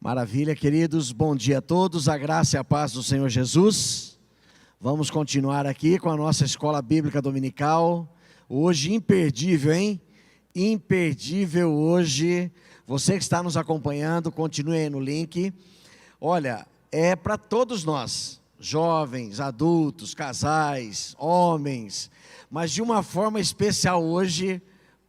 Maravilha, queridos. Bom dia a todos. A graça e a paz do Senhor Jesus. Vamos continuar aqui com a nossa escola bíblica dominical. Hoje imperdível, hein? Imperdível hoje. Você que está nos acompanhando, continue aí no link. Olha, é para todos nós, jovens, adultos, casais, homens, mas de uma forma especial hoje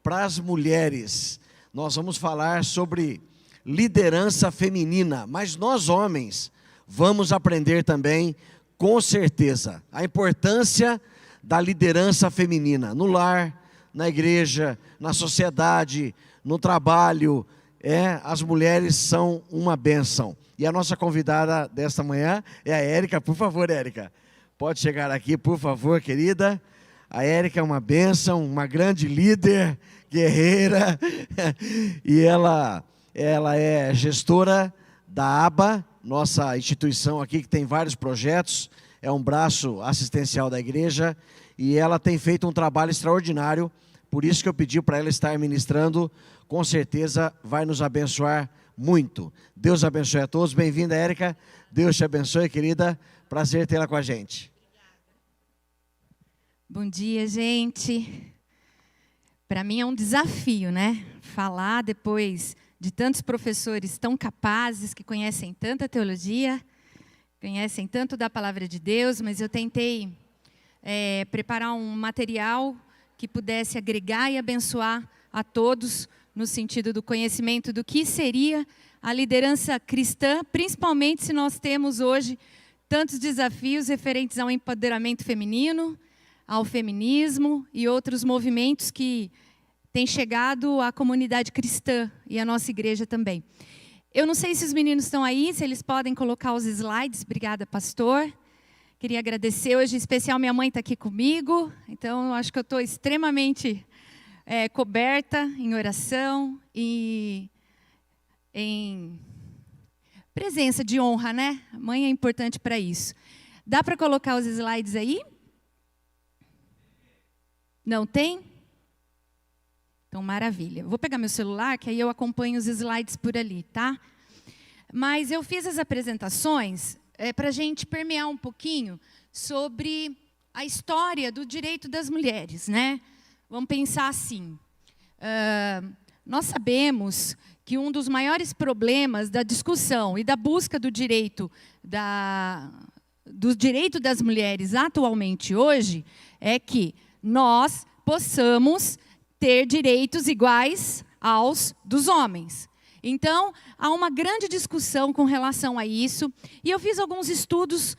para as mulheres. Nós vamos falar sobre liderança feminina, mas nós homens vamos aprender também, com certeza, a importância da liderança feminina no lar, na igreja, na sociedade, no trabalho. As mulheres são uma bênção. E a nossa convidada desta manhã é a Érica. Por favor, Érica, pode chegar aqui, por favor, querida. A Érica é uma bênção, uma grande líder, guerreira, e ela é gestora da ABA, nossa instituição aqui que tem vários projetos, é um braço assistencial da igreja, e ela tem feito um trabalho extraordinário, por isso que eu pedi para ela estar ministrando, com certeza vai nos abençoar muito. Deus abençoe a todos, bem-vinda, Érica, Deus te abençoe, querida, prazer tê-la com a gente. Bom dia, gente. Para mim é um desafio, né? Falar depois de tantos professores tão capazes, que conhecem tanta teologia, conhecem tanto da palavra de Deus, mas eu tentei preparar um material que pudesse agregar e abençoar a todos, no sentido do conhecimento do que seria a liderança cristã, principalmente se nós temos hoje tantos desafios referentes ao empoderamento feminino, ao feminismo e outros movimentos que têm chegado à comunidade cristã e à nossa igreja também. Eu não sei se os meninos estão aí, se eles podem colocar os slides. Obrigada, pastor. Queria agradecer. Hoje, em especial, minha mãe está aqui comigo, então eu acho que eu estou extremamente coberta em oração e em presença de honra, né? A mãe é importante para isso. Dá para colocar os slides aí? Não tem? Então, maravilha. Vou pegar meu celular, que aí eu acompanho os slides por ali, tá? Mas eu fiz as apresentações para a gente permear um pouquinho sobre a história do direito das mulheres, né? Vamos pensar assim. Nós sabemos que um dos maiores problemas da discussão e da busca do direito das mulheres atualmente hoje é que nós possamos ter direitos iguais aos dos homens. Então, há uma grande discussão com relação a isso, e eu fiz alguns estudos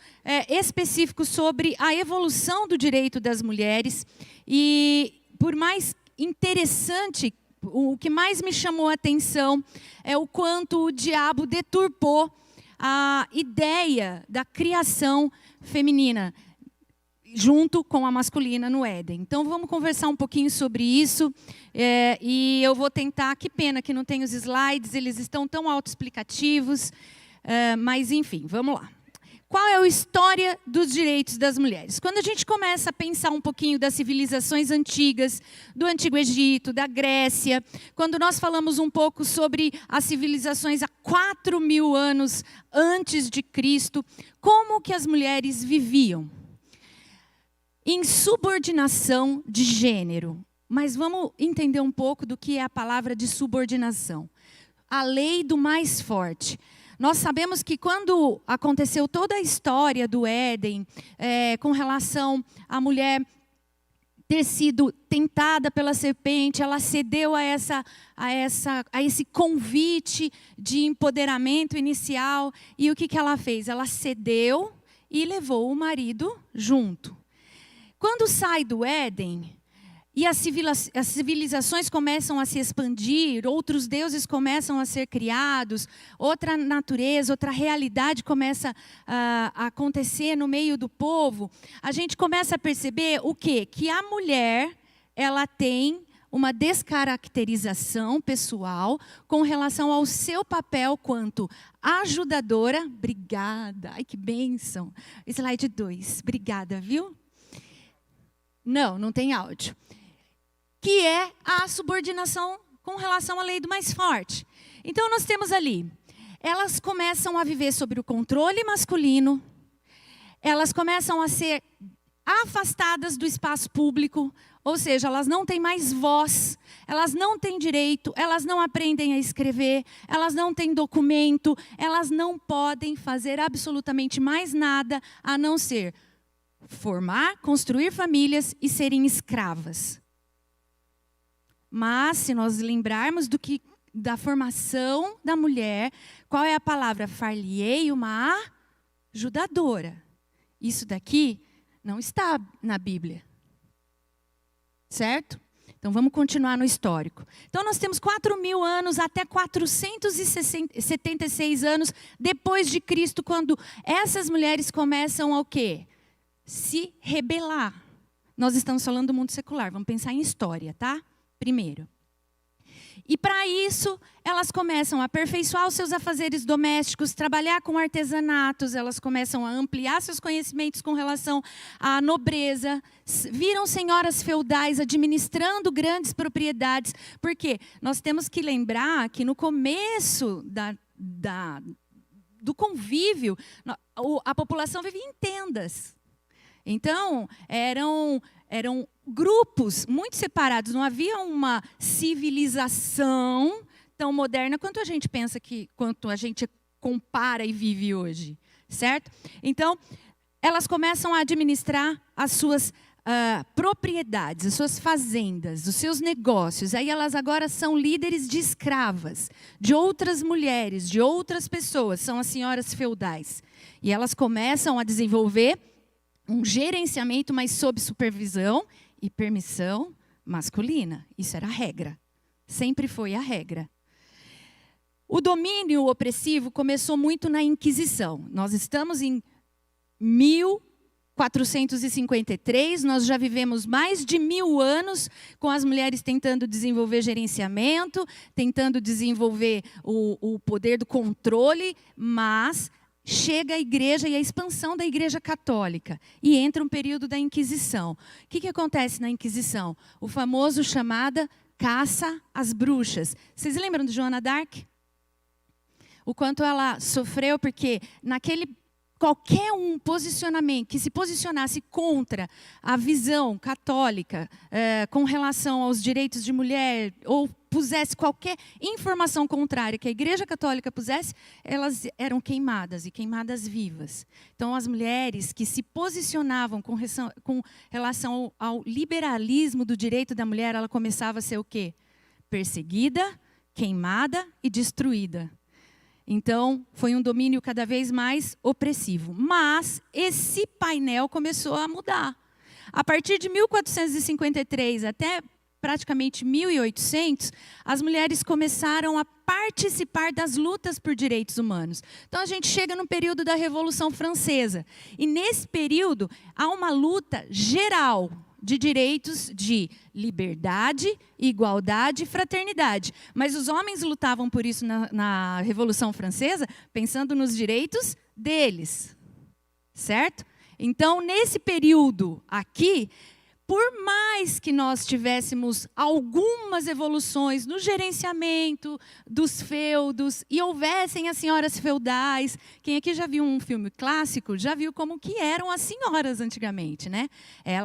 específicos sobre a evolução do direito das mulheres, e por mais interessante, o que mais me chamou a atenção é o quanto o diabo deturpou a ideia da criação feminina, junto com a masculina no Éden. Então, vamos conversar um pouquinho sobre isso, e eu vou tentar, que pena que não tem os slides, eles estão tão autoexplicativos, mas enfim, vamos lá. Qual é a história dos direitos das mulheres? Quando a gente começa a pensar um pouquinho das civilizações antigas, do Antigo Egito, da Grécia, quando nós falamos um pouco sobre as civilizações há 4.000 anos antes de Cristo, como que as mulheres viviam? Em subordinação de gênero. Mas vamos entender um pouco do que é a palavra de subordinação. A lei do mais forte. Nós sabemos que quando aconteceu toda a história do Éden, com relação à mulher ter sido tentada pela serpente, ela cedeu a esse convite de empoderamento inicial. E o que ela fez? Ela cedeu e levou o marido junto. Quando sai do Éden e as civilizações começam a se expandir, outros deuses começam a ser criados, outra natureza, outra realidade começa a acontecer no meio do povo, a gente começa a perceber o quê? Que a mulher, ela tem uma descaracterização pessoal com relação ao seu papel quanto ajudadora. Obrigada, ai que bênção. Slide 2, obrigada, viu? Não tem áudio. Que é a subordinação com relação à lei do mais forte. Então, nós temos ali elas começam a viver sob o controle masculino, elas começam a ser afastadas do espaço público, ou seja, elas não têm mais voz, elas não têm direito, elas não aprendem a escrever, elas não têm documento, elas não podem fazer absolutamente mais nada a não ser formar, construir famílias e serem escravas. Mas se nós lembrarmos da formação da mulher, qual é a palavra? Far-lhe-ei uma ajudadora. Isso daqui não está na Bíblia. Certo? Então vamos continuar no histórico. Então nós temos 4.000 anos até 476 anos depois de Cristo, quando essas mulheres começam a o quê? Se rebelar. Nós estamos falando do mundo secular, vamos pensar em história, tá? Primeiro. E para isso, elas começam a aperfeiçoar os seus afazeres domésticos, trabalhar com artesanatos, elas começam a ampliar seus conhecimentos com relação à nobreza, viram senhoras feudais administrando grandes propriedades, porque nós temos que lembrar que no começo do convívio, a população vivia em tendas. Então, eram grupos muito separados, não havia uma civilização tão moderna quanto a gente pensa quanto a gente compara e vive hoje, certo? Então, elas começam a administrar as suas propriedades, as suas fazendas, os seus negócios. Aí elas agora são líderes de escravas, de outras mulheres, de outras pessoas, são as senhoras feudais. E elas começam a desenvolver um gerenciamento, mas sob supervisão e permissão masculina. Isso era a regra. Sempre foi a regra. O domínio opressivo começou muito na Inquisição. Nós estamos em 1453, nós já vivemos mais de 1000 anos com as mulheres tentando desenvolver gerenciamento, tentando desenvolver o poder do controle, mas chega a igreja e a expansão da igreja católica e entra um período da Inquisição. O que acontece na Inquisição? O famoso chamada caça às bruxas. Vocês lembram de Joana d'Arc? O quanto ela sofreu, porque qualquer um posicionamento que se posicionasse contra a visão católica com relação aos direitos de mulher, ou pusesse qualquer informação contrária que a Igreja Católica pusesse, elas eram queimadas, e queimadas vivas. Então, as mulheres que se posicionavam com relação ao liberalismo do direito da mulher, ela começava a ser o quê? Perseguida, queimada e destruída. Então, foi um domínio cada vez mais opressivo. Mas esse painel começou a mudar. A partir de 1453 até praticamente 1800, as mulheres começaram a participar das lutas por direitos humanos. Então, a gente chega no período da Revolução Francesa. E nesse período, há uma luta geral de direitos de liberdade, igualdade e fraternidade. Mas os homens lutavam por isso na Revolução Francesa, pensando nos direitos deles. Certo? Então, nesse período aqui, por mais que nós tivéssemos algumas evoluções no gerenciamento dos feudos e houvessem as senhoras feudais, quem aqui já viu um filme clássico, já viu como que eram as senhoras antigamente, né?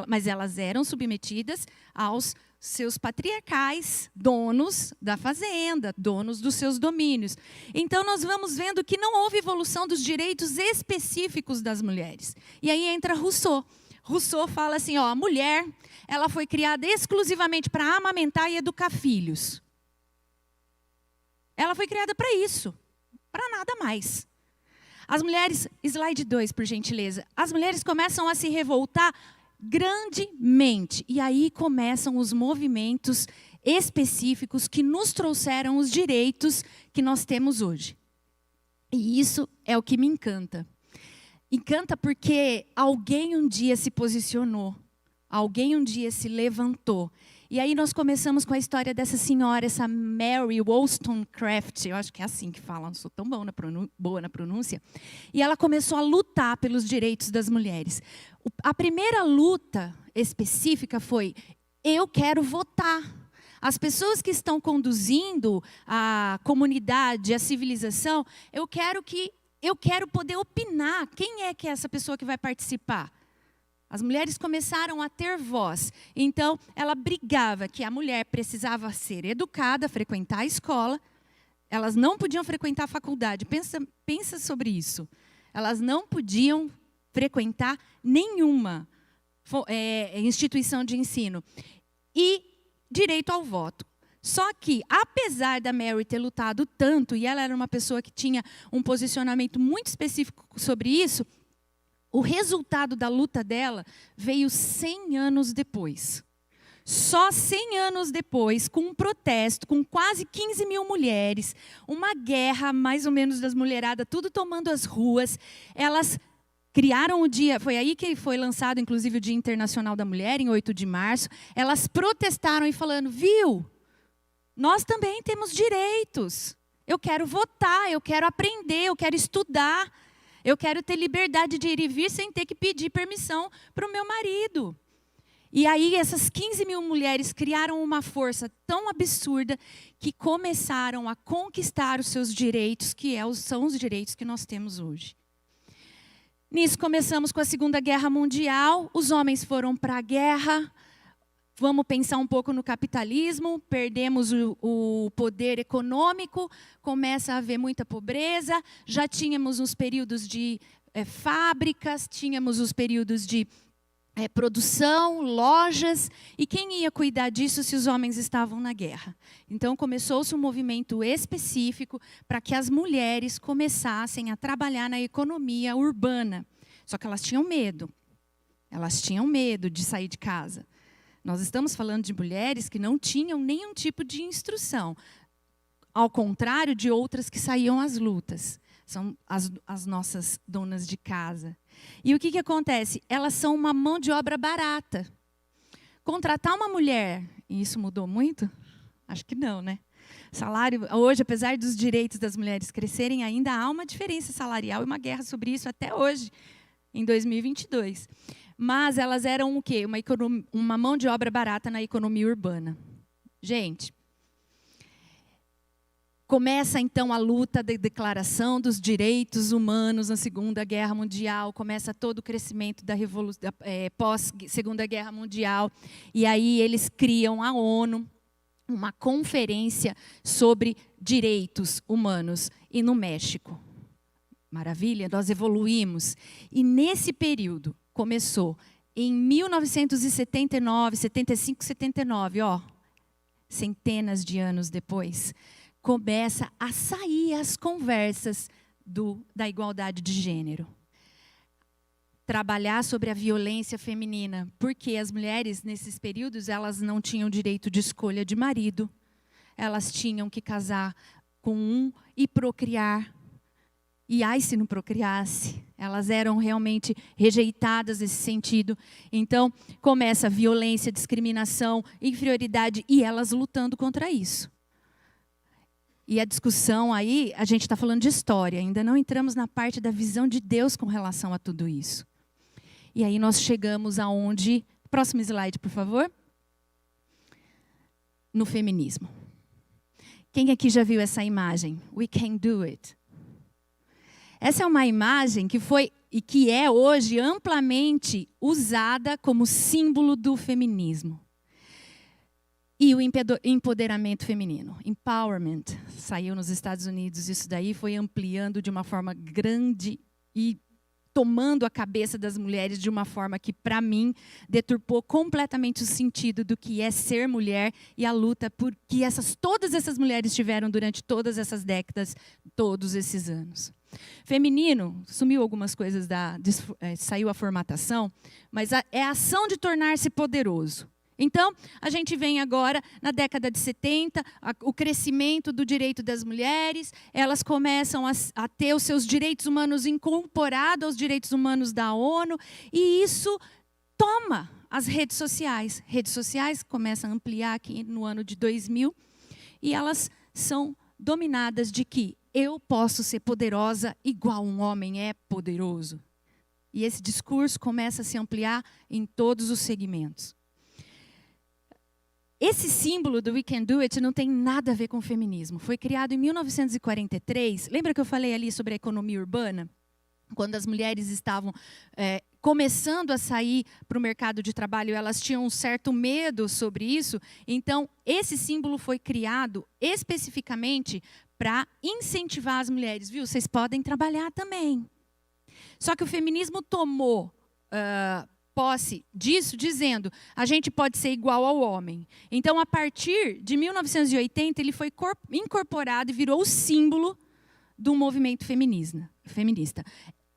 Mas elas eram submetidas aos seus patriarcais, donos da fazenda, donos dos seus domínios. Então, nós vamos vendo que não houve evolução dos direitos específicos das mulheres. E aí entra Rousseau. Rousseau fala assim, a mulher, ela foi criada exclusivamente para amamentar e educar filhos. Ela foi criada para isso, para nada mais. As mulheres, slide 2, por gentileza, as mulheres começam a se revoltar grandemente. E aí começam os movimentos específicos que nos trouxeram os direitos que nós temos hoje. E isso é o que me encanta. Encanta porque alguém um dia se posicionou, alguém um dia se levantou. E aí nós começamos com a história dessa senhora, essa Mary Wollstonecraft, eu acho que é assim que fala, não sou tão boa na pronúncia. E ela começou a lutar pelos direitos das mulheres. A primeira luta específica foi, eu quero votar. as pessoas que estão conduzindo a comunidade, a civilização, eu quero poder opinar. Quem é que é essa pessoa que vai participar? As mulheres começaram a ter voz. Então, ela brigava que a mulher precisava ser educada, frequentar a escola. Elas não podiam frequentar a faculdade. Pensa sobre isso. Elas não podiam frequentar nenhuma instituição de ensino. E direito ao voto. Só que, apesar da Mary ter lutado tanto, e ela era uma pessoa que tinha um posicionamento muito específico sobre isso, o resultado da luta dela veio 100 anos depois. Só 100 anos depois, com um protesto, com quase 15 mil mulheres, uma guerra mais ou menos das mulheradas, tudo tomando as ruas, elas criaram o dia, foi aí que foi lançado inclusive o Dia Internacional da Mulher, em 8 de março, elas protestaram e falando, viu, nós também temos direitos, eu quero votar, eu quero aprender, eu quero estudar, eu quero ter liberdade de ir e vir sem ter que pedir permissão para o meu marido. E aí essas 15 mil mulheres criaram uma força tão absurda que começaram a conquistar os seus direitos, são os direitos que nós temos hoje. Nisso começamos com a Segunda Guerra Mundial, os homens foram para a guerra, vamos pensar um pouco no capitalismo, perdemos o poder econômico, começa a haver muita pobreza, já tínhamos os períodos de fábricas, tínhamos os períodos de produção, lojas, e quem ia cuidar disso se os homens estavam na guerra? Então começou-se um movimento específico para que as mulheres começassem a trabalhar na economia urbana. Só que elas tinham medo de sair de casa. Nós estamos falando de mulheres que não tinham nenhum tipo de instrução, ao contrário de outras que saíam às lutas. São as nossas donas de casa. E o que acontece? Elas são uma mão de obra barata. Contratar uma mulher, e isso mudou muito? Acho que não, né? Salário, hoje, apesar dos direitos das mulheres crescerem, ainda há uma diferença salarial e uma guerra sobre isso até hoje, em 2022. Mas elas eram o quê? Uma mão de obra barata na economia urbana. Gente, começa então a luta da declaração dos direitos humanos na Segunda Guerra Mundial, começa todo o crescimento da pós-Segunda Guerra Mundial, e aí eles criam a ONU, uma conferência sobre direitos humanos, e no México. Maravilha, nós evoluímos. E nesse período, começou em 1979, 75, 79, centenas de anos depois, começa a sair as conversas da igualdade de gênero. Trabalhar sobre a violência feminina, porque as mulheres, nesses períodos, elas não tinham direito de escolha de marido, elas tinham que casar com um e procriar. E ai se não procriasse, elas eram realmente rejeitadas nesse sentido. Então, começa a violência, discriminação, inferioridade, e elas lutando contra isso. E a discussão aí, a gente está falando de história, ainda não entramos na parte da visão de Deus com relação a tudo isso. E aí nós chegamos aonde... Próximo slide, por favor. No feminismo. Quem aqui já viu essa imagem? We can do it. Essa é uma imagem que foi e que é hoje amplamente usada como símbolo do feminismo. E o empoderamento feminino, empowerment, saiu nos Estados Unidos, isso daí foi ampliando de uma forma grande e tomando a cabeça das mulheres de uma forma que, para mim, deturpou completamente o sentido do que é ser mulher e a luta por que todas essas mulheres tiveram durante todas essas décadas, todos esses anos. Feminino, sumiu algumas coisas, saiu a formatação, mas é a ação de tornar-se poderoso. Então, a gente vem agora, na década de 70, o crescimento do direito das mulheres, elas começam a ter os seus direitos humanos incorporados aos direitos humanos da ONU, e isso toma as redes sociais. Redes sociais começam a ampliar aqui no ano de 2000, e elas são dominadas de que eu posso ser poderosa igual um homem é poderoso. E esse discurso começa a se ampliar em todos os segmentos. esse símbolo do We Can Do It não tem nada a ver com o feminismo. Foi criado em 1943. Lembra que eu falei ali sobre a economia urbana? Quando as mulheres estavam começando a sair para o mercado de trabalho, elas tinham um certo medo sobre isso. Então, esse símbolo foi criado especificamente para incentivar as mulheres. Viu? Vocês podem trabalhar também. Só que o feminismo tomou posse disso, dizendo a gente pode ser igual ao homem. Então, a partir de 1980, ele foi incorporado e virou o símbolo do movimento feminista.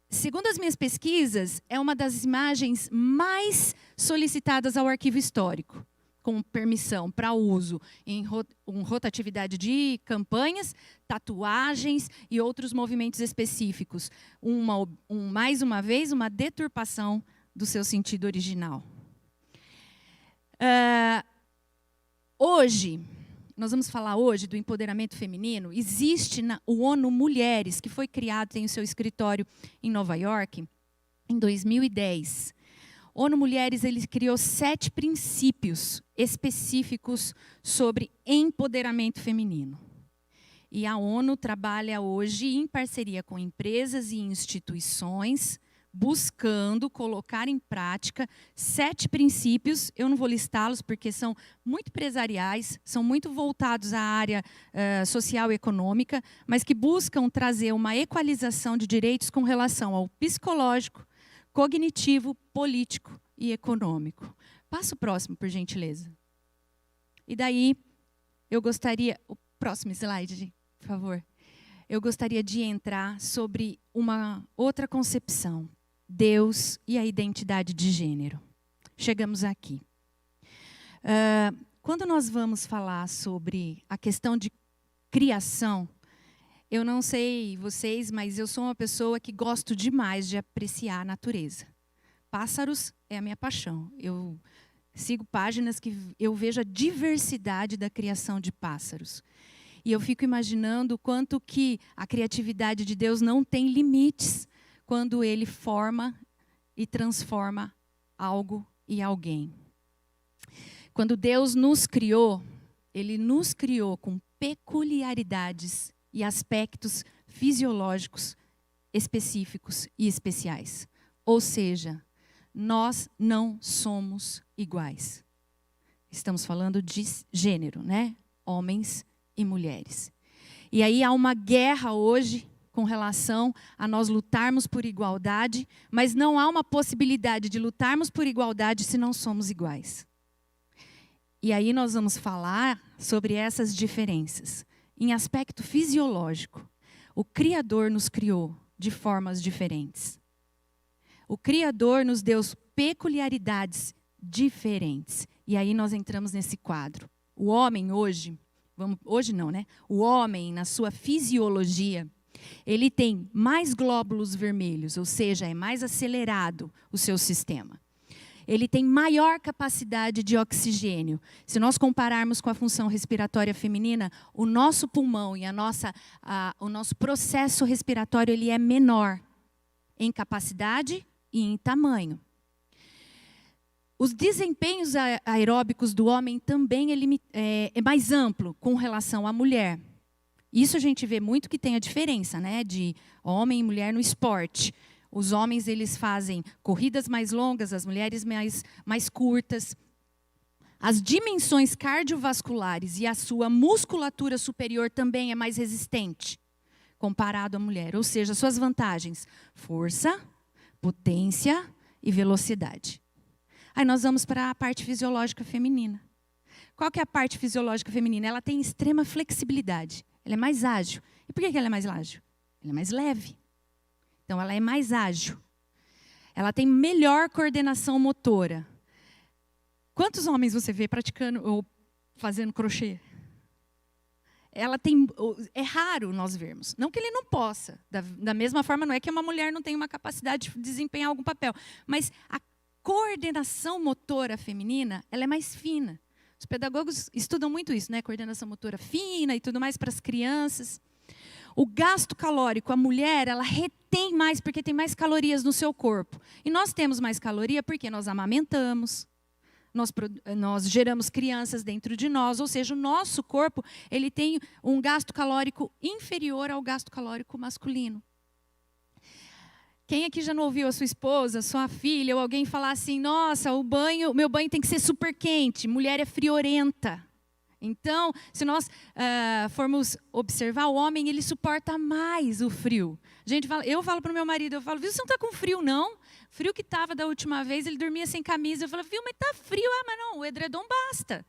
Segundo as minhas pesquisas, é uma das imagens mais solicitadas ao arquivo histórico, com permissão para uso em rotatividade de campanhas, tatuagens e outros movimentos específicos. Mais uma vez, uma deturpação do seu sentido original. Hoje, nós vamos falar hoje do empoderamento feminino. Existe o ONU Mulheres, que foi criado, tem o seu escritório em Nova York, em 2010. ONU Mulheres, ele criou 7 princípios específicos sobre empoderamento feminino. E a ONU trabalha hoje em parceria com empresas e instituições, buscando colocar em prática 7 princípios. Eu não vou listá-los porque são muito empresariais, são muito voltados à área social e econômica, mas que buscam trazer uma equalização de direitos com relação ao psicológico, cognitivo, político e econômico. Passa o próximo, por gentileza. E daí, eu gostaria... O próximo slide, por favor. Eu gostaria de entrar sobre uma outra concepção. Deus e a identidade de gênero. Chegamos aqui. Quando nós vamos falar sobre a questão de criação, eu não sei vocês, mas eu sou uma pessoa que gosto demais de apreciar a natureza. Pássaros é a minha paixão. Eu sigo páginas que eu vejo a diversidade da criação de pássaros. E eu fico imaginando o quanto que a criatividade de Deus não tem limites quando Ele forma e transforma algo e alguém. Quando Deus nos criou, Ele nos criou com peculiaridades e aspectos fisiológicos específicos e especiais. Ou seja, nós não somos iguais. Estamos falando de gênero, né? Homens e mulheres. E aí há uma guerra hoje com relação a nós lutarmos por igualdade, mas não há uma possibilidade de lutarmos por igualdade se não somos iguais. E aí nós vamos falar sobre essas diferenças. Em aspecto fisiológico, o Criador nos criou de formas diferentes. O Criador nos deu peculiaridades diferentes. E aí nós entramos nesse quadro. O homem hoje não, né? O homem, na sua fisiologia, ele tem mais glóbulos vermelhos, ou seja, é mais acelerado o seu sistema. Ele tem maior capacidade de oxigênio. Se nós compararmos com a função respiratória feminina, o nosso pulmão e o nosso processo respiratório ele é menor em capacidade e em tamanho. Os desempenhos aeróbicos do homem também é mais amplo com relação à mulher. Isso a gente vê muito que tem a diferença, né, de homem e mulher no esporte. Os homens eles fazem corridas mais longas, as mulheres mais curtas. As dimensões cardiovasculares e a sua musculatura superior também é mais resistente comparado à mulher. Ou seja, suas vantagens: força, potência e velocidade. Aí nós vamos para a parte fisiológica feminina. Qual que é a parte fisiológica feminina? Ela tem extrema flexibilidade. Ela é mais ágil. E por que ela é mais ágil? Ela é mais leve. Então, ela é mais ágil. Ela tem melhor coordenação motora. Quantos homens você vê praticando ou fazendo crochê? É raro nós vermos. Não que ele não possa. Da mesma forma, não é que uma mulher não tenha uma capacidade de desempenhar algum papel. Mas a coordenação motora feminina, ela é mais fina. Os pedagogos estudam muito isso, né? Coordenação motora fina e tudo mais para as crianças. O gasto calórico, a mulher, ela retém mais porque tem mais calorias no seu corpo. E nós temos mais caloria porque nós amamentamos, nós geramos crianças dentro de nós, ou seja, o nosso corpo ele tem um gasto calórico inferior ao gasto calórico masculino. Quem aqui já não ouviu a sua esposa, sua filha ou alguém falar assim, nossa, meu banho tem que ser super quente, mulher é friorenta. Então, se nós formos observar, o homem ele suporta mais o frio. Eu falo para o meu marido, viu, você não está com frio não? Frio que estava da última vez, ele dormia sem camisa. Eu falo, viu, mas está frio. Mas não, o edredom basta.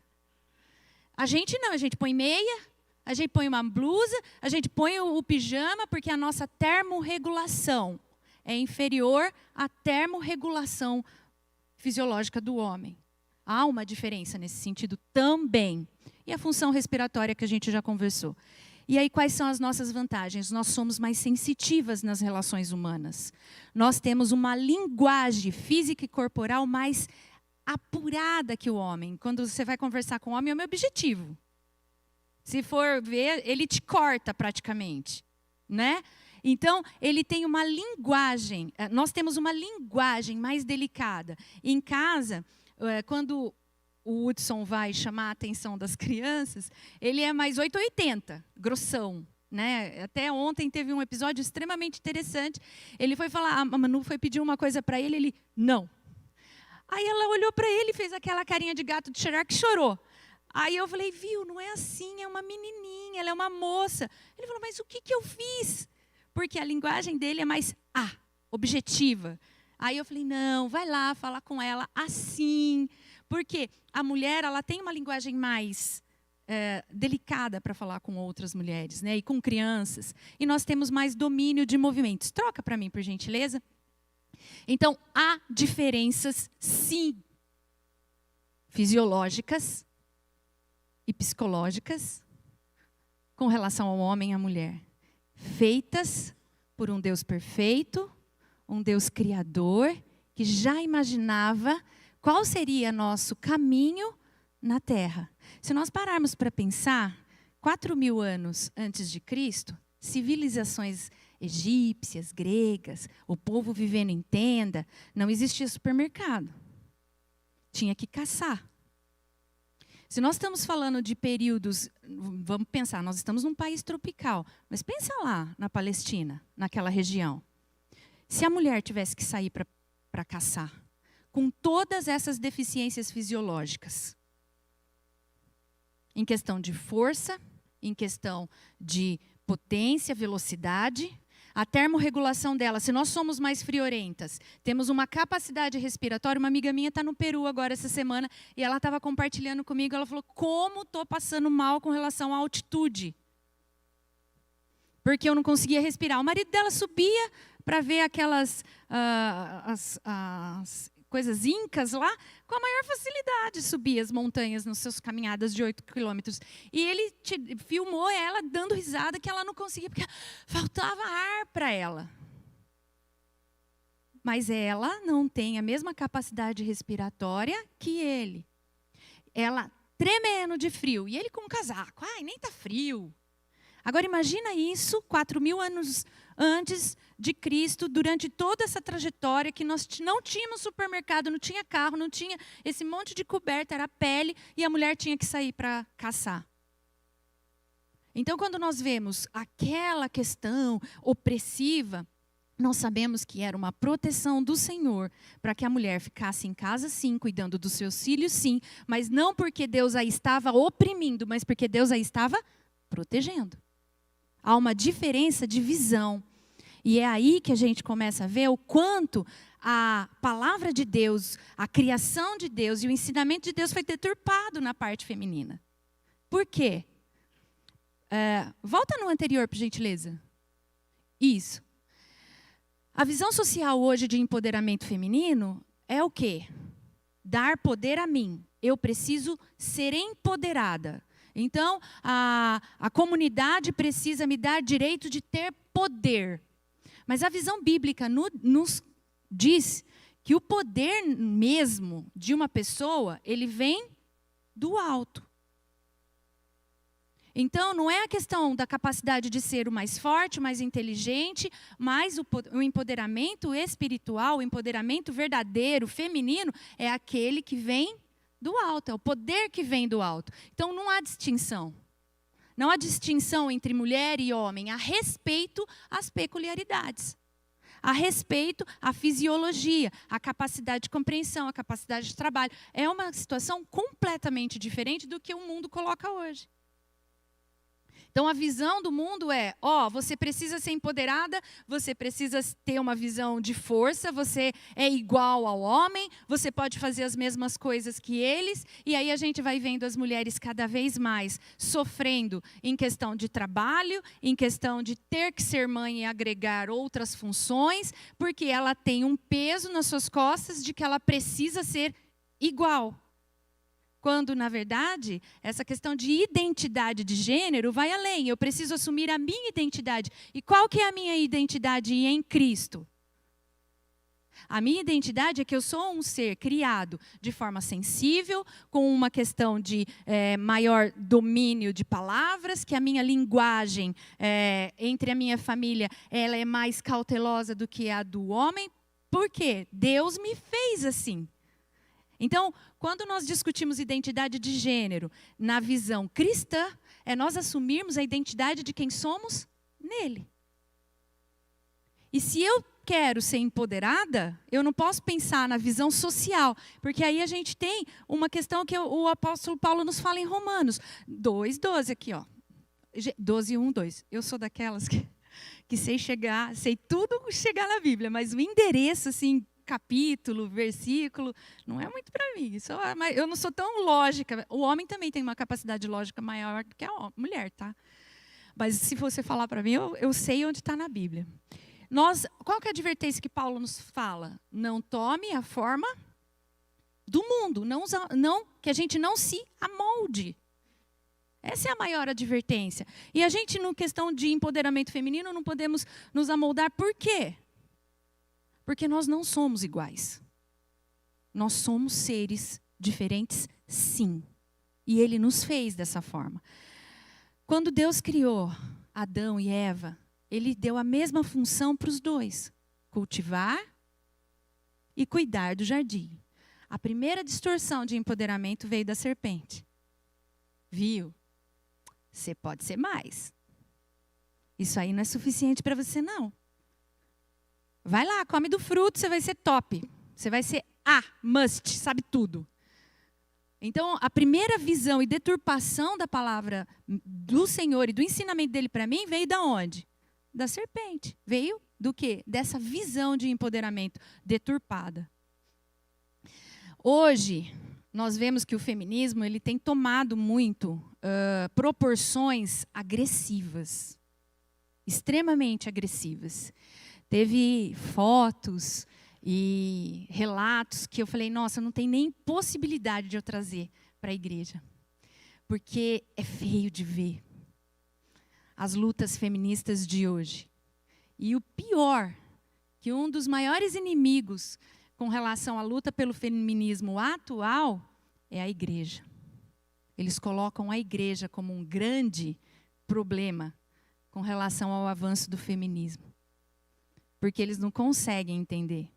A gente não, a gente põe meia, a gente põe uma blusa, a gente põe o pijama, porque a nossa termorregulação é inferior à termorregulação fisiológica do homem. Há uma diferença nesse sentido também. E a função respiratória que a gente já conversou. E aí, quais são as nossas vantagens? Nós somos mais sensitivas nas relações humanas. Nós temos uma linguagem física e corporal mais apurada que o homem. Quando você vai conversar com o homem, é o meu objetivo. Se for ver, ele te corta praticamente, né? Então, ele tem uma linguagem, nós temos uma linguagem mais delicada. Em casa, quando o Hudson vai chamar a atenção das crianças, ele é mais 880, grossão. Né? Até ontem teve um episódio extremamente interessante. Ele foi falar, a Manu foi pedir uma coisa para ele não. Aí ela olhou para ele, fez aquela carinha de gato de chorar que chorou. Aí eu falei, viu, não é assim, é uma menininha, ela é uma moça. Ele falou, mas o que eu fiz? Porque a linguagem dele é mais objetiva. Aí eu falei, não, vai lá falar com ela assim. Porque a mulher ela tem uma linguagem mais delicada para falar com outras mulheres, né? E com crianças. E nós temos mais domínio de movimentos. Troca para mim, por gentileza. Então, há diferenças, sim, fisiológicas e psicológicas com relação ao homem e à mulher. Feitas por um Deus perfeito, um Deus criador, que já imaginava qual seria nosso caminho na Terra. Se nós pararmos para pensar, 4.000 anos antes de Cristo, civilizações egípcias, gregas, o povo vivendo em tenda, não existia supermercado. Tinha que caçar. Se nós estamos falando de períodos, vamos pensar, nós estamos num país tropical, mas pensa lá na Palestina, naquela região. Se a mulher tivesse que sair para caçar, com todas essas deficiências fisiológicas, em questão de força, em questão de potência, velocidade, a termorregulação dela, se nós somos mais friorentas, temos uma capacidade respiratória, uma amiga minha está no Peru agora essa semana, e ela estava compartilhando comigo, ela falou, como estou passando mal com relação à altitude. Porque eu não conseguia respirar. O marido dela subia para ver aquelas as coisas incas lá, com a maior facilidade subia as montanhas nas suas caminhadas de 8 quilômetros. E ele filmou ela dando risada que ela não conseguia, porque faltava ar para ela. Mas ela não tem a mesma capacidade respiratória que ele. Ela tremendo de frio, e ele com um casaco. Ai, nem está frio. Agora imagina isso 4.000 anos antes de Cristo, durante toda essa trajetória que nós não tínhamos supermercado, não tinha carro, não tinha esse monte de coberta, era pele, e a mulher tinha que sair para caçar. Então, quando nós vemos aquela questão opressiva, nós sabemos que era uma proteção do Senhor para que a mulher ficasse em casa, sim, cuidando dos seus filhos, sim, mas não porque Deus a estava oprimindo, mas porque Deus a estava protegendo. Há uma diferença de visão. E é aí que a gente começa a ver o quanto a palavra de Deus, a criação de Deus e o ensinamento de Deus foi deturpado na parte feminina. Por quê? Volta no anterior, por gentileza. Isso. A visão social hoje de empoderamento feminino é o quê? Dar poder a mim. Eu preciso ser empoderada. Então, a comunidade precisa me dar direito de ter poder. Mas a visão bíblica nos diz que o poder mesmo de uma pessoa, ele vem do alto. Então, não é a questão da capacidade de ser o mais forte, o mais inteligente, mas o empoderamento espiritual, o empoderamento verdadeiro, feminino, é aquele que vem do alto, é o poder que vem do alto. Então não há distinção. Não há distinção entre mulher e homem, a respeito às peculiaridades. A respeito à fisiologia, à capacidade de compreensão, à capacidade de trabalho. É uma situação completamente diferente do que o mundo coloca hoje. Então, a visão do mundo é, você precisa ser empoderada, você precisa ter uma visão de força, você é igual ao homem, você pode fazer as mesmas coisas que eles, e aí a gente vai vendo as mulheres cada vez mais sofrendo em questão de trabalho, em questão de ter que ser mãe e agregar outras funções, porque ela tem um peso nas suas costas de que ela precisa ser igual. Quando, na verdade, essa questão de identidade de gênero vai além. Eu preciso assumir a minha identidade. E qual que é a minha identidade em Cristo? A minha identidade é que eu sou um ser criado de forma sensível, com uma questão de maior domínio de palavras, que a minha linguagem entre a minha família ela é mais cautelosa do que a do homem. Por quê? Deus me fez assim. Então, quando nós discutimos identidade de gênero na visão cristã, é nós assumirmos a identidade de quem somos nele. E se eu quero ser empoderada, eu não posso pensar na visão social, porque aí a gente tem uma questão que o apóstolo Paulo nos fala em Romanos 2:12 aqui, 12:1-2. Eu sou daquelas que sei tudo chegar na Bíblia, mas o endereço assim, capítulo, versículo, não é muito para mim. Eu não sou tão lógica. O homem também tem uma capacidade lógica maior do que a mulher, tá? Mas se você falar para mim, eu sei onde está na Bíblia. Qual que é a advertência que Paulo nos fala? Não tome a forma do mundo, que a gente não se amolde. Essa é a maior advertência. E a gente, na questão de empoderamento feminino, não podemos nos amoldar. Por quê? Porque nós não somos iguais. Nós somos seres diferentes, sim. E Ele nos fez dessa forma. Quando Deus criou Adão e Eva, Ele deu a mesma função para os dois. Cultivar e cuidar do jardim. A primeira distorção de empoderamento veio da serpente. Viu? Você pode ser mais. Isso aí não é suficiente para você, não. Vai lá, come do fruto, você vai ser top. Você vai ser must, sabe tudo. Então, a primeira visão e deturpação da palavra do Senhor e do ensinamento dele para mim veio da onde? Da serpente. Veio do quê? Dessa visão de empoderamento deturpada. Hoje, nós vemos que o feminismo ele tem tomado muito proporções agressivas. Extremamente agressivas. Teve fotos e relatos que eu falei, nossa, não tem nem possibilidade de eu trazer para a igreja. Porque é feio de ver as lutas feministas de hoje. E o pior, que um dos maiores inimigos com relação à luta pelo feminismo atual é a igreja. Eles colocam a igreja como um grande problema com relação ao avanço do feminismo. Porque eles não conseguem entender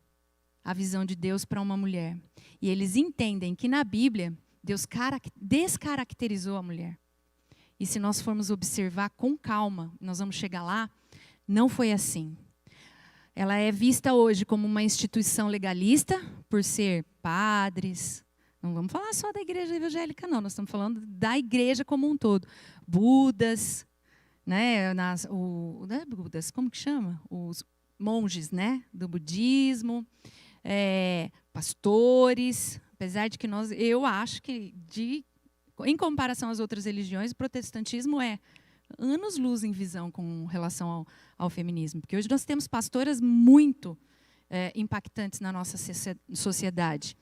a visão de Deus para uma mulher. E eles entendem que na Bíblia, Deus descaracterizou a mulher. E se nós formos observar com calma, nós vamos chegar lá, não foi assim. Ela é vista hoje como uma instituição legalista, por ser padres. Não vamos falar só da igreja evangélica, não. Nós estamos falando da igreja como um todo. Budas, né? Budas, como que chama? Os monges, né, do budismo, pastores, apesar de que eu acho que, em comparação às outras religiões, o protestantismo é anos-luz em visão com relação ao feminismo, porque hoje nós temos pastoras muito impactantes na nossa sociedade.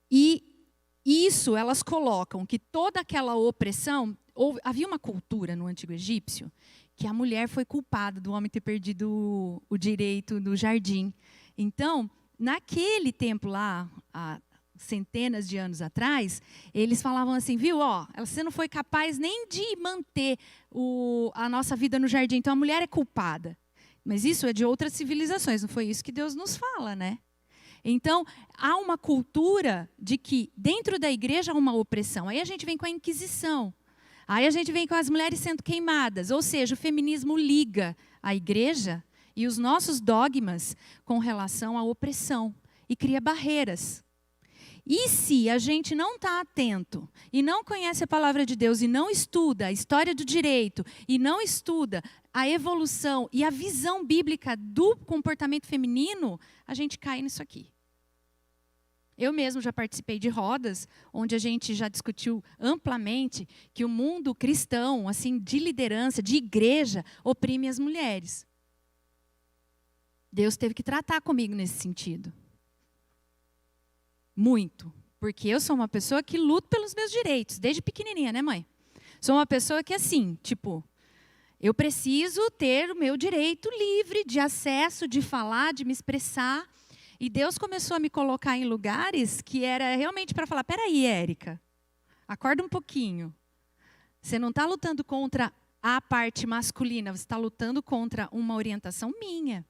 E isso, elas colocam que toda aquela opressão, havia uma cultura no antigo egípcio, que a mulher foi culpada do homem ter perdido o direito do jardim. Então, naquele tempo lá, há centenas de anos atrás, eles falavam assim, viu, você não foi capaz nem de manter a nossa vida no jardim, então a mulher é culpada. Mas isso é de outras civilizações, não foi isso que Deus nos fala, né? Então, há uma cultura de que dentro da igreja há uma opressão. Aí a gente vem com a Inquisição. Aí a gente vem com as mulheres sendo queimadas. Ou seja, o feminismo liga a igreja e os nossos dogmas com relação à opressão e cria barreiras. E se a gente não está atento e não conhece a palavra de Deus e não estuda a história do direito e não estuda a evolução e a visão bíblica do comportamento feminino, a gente cai nisso aqui. Eu mesmo já participei de rodas onde a gente já discutiu amplamente que o mundo cristão, assim, de liderança, de igreja, oprime as mulheres. Deus teve que tratar comigo nesse sentido. Muito. Porque eu sou uma pessoa que luto pelos meus direitos, desde pequenininha, né, mãe? Sou uma pessoa que, assim, tipo, eu preciso ter o meu direito livre de acesso, de falar, de me expressar. E Deus começou a me colocar em lugares que era realmente para falar, peraí, Érica, acorda um pouquinho. Você não está lutando contra a parte masculina, você está lutando contra uma orientação minha.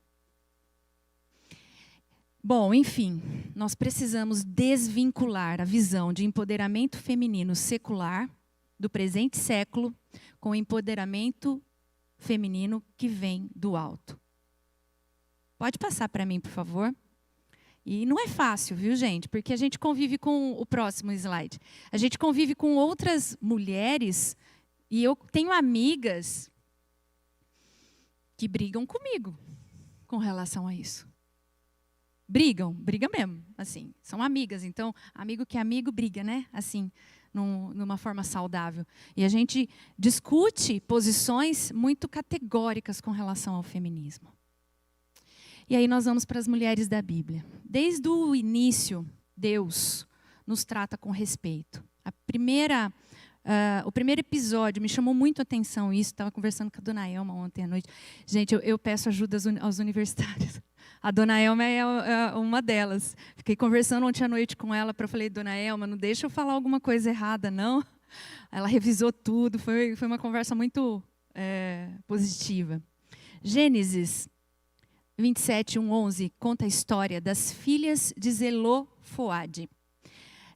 Bom, enfim, nós precisamos desvincular a visão de empoderamento feminino secular do presente século com o empoderamento feminino que vem do alto. Pode passar para mim, por favor? E não é fácil, viu, gente? Porque a gente convive com o próximo slide. A gente convive com outras mulheres e eu tenho amigas que brigam comigo com relação a isso. Brigam mesmo, assim, são amigas. Então, amigo que é amigo briga, né? Assim, numa forma saudável. E a gente discute posições muito categóricas com relação ao feminismo. E aí nós vamos para as mulheres da Bíblia. Desde o início, Deus nos trata com respeito. O primeiro episódio me chamou muito a atenção isso. Estava conversando com a dona Elma ontem à noite. Gente, eu peço ajuda aos universitários. A dona Elma é uma delas. Fiquei conversando ontem à noite com ela, falei, dona Elma, não deixa eu falar alguma coisa errada, não. Ela revisou tudo, foi uma conversa muito positiva. Gênesis 27, 11, conta a história das filhas de Zelofode.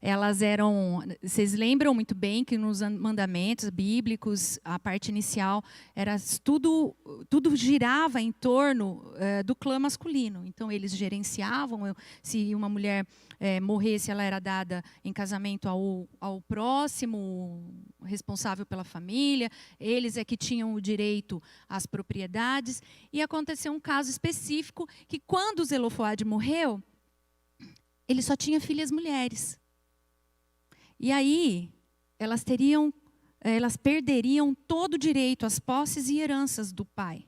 Elas eram, vocês lembram muito bem que nos mandamentos bíblicos, a parte inicial, era tudo girava em torno do clã masculino. Então, eles gerenciavam, se uma mulher morresse, ela era dada em casamento ao próximo responsável pela família, eles é que tinham o direito às propriedades. E aconteceu um caso específico que quando Zelofode morreu, ele só tinha filhas mulheres. E aí, elas perderiam todo o direito às posses e heranças do pai.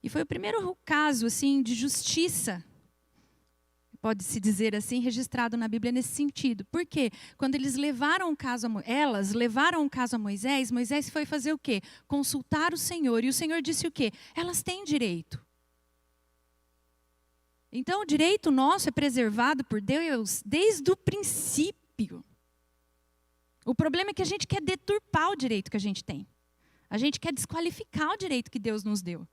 E foi o primeiro caso assim, de justiça, pode-se dizer assim, registrado na Bíblia nesse sentido. Por quê? Quando elas levaram o caso a Moisés, Moisés foi fazer o quê? Consultar o Senhor. E o Senhor disse o quê? Elas têm direito. Então, o direito nosso é preservado por Deus desde o princípio. O problema é que a gente quer deturpar o direito que a gente tem. A gente quer desqualificar o direito que Deus nos deu.